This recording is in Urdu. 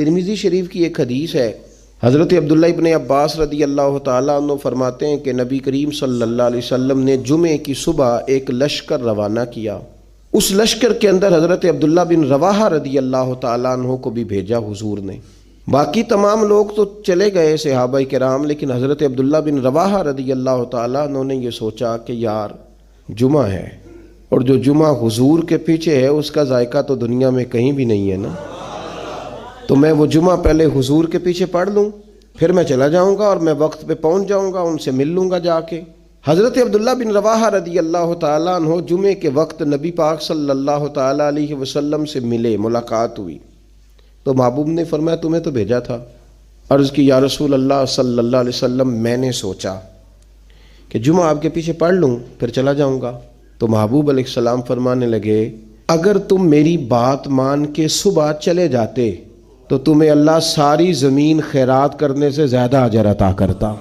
ترمذی شریف کی ایک حدیث ہے، حضرت عبداللہ ابن عباس رضی اللہ تعالیٰ عنہ فرماتے ہیں کہ نبی کریم صلی اللہ علیہ وسلم نے جمعے کی صبح ایک لشکر روانہ کیا۔ اس لشکر کے اندر حضرت عبداللہ بن رواحہ رضی اللہ تعالیٰ عنہ کو بھی بھیجا حضور نے۔ باقی تمام لوگ تو چلے گئے صحابہ کرام، لیکن حضرت عبداللہ بن رواحہ رضی اللہ تعالیٰ عنہ نے یہ سوچا کہ یار جمعہ ہے، اور جو جمعہ حضور کے پیچھے ہے اس کا ذائقہ تو دنیا میں کہیں بھی نہیں ہے نا، تو میں وہ جمعہ پہلے حضور کے پیچھے پڑھ لوں، پھر میں چلا جاؤں گا اور میں وقت پہ پہنچ جاؤں گا، ان سے مل لوں گا جا کے۔ حضرت عبداللہ بن رواحہ رضی اللہ تعالیٰ عنہ جمعے کے وقت نبی پاک صلی اللہ تعالیٰ علیہ وسلم سے ملے، ملاقات ہوئی، تو محبوب نے فرمایا تمہیں تو بھیجا تھا۔ عرض کی یا رسول اللہ صلی اللہ علیہ وسلم میں نے سوچا کہ جمعہ آپ کے پیچھے پڑھ لوں پھر چلا جاؤں گا، تو محبوب علیہ السلام فرمانے لگے اگر تم میری بات مان کے صبح چلے جاتے تو تمہیں اللہ ساری زمین خیرات کرنے سے زیادہ اجر عطا کرتا۔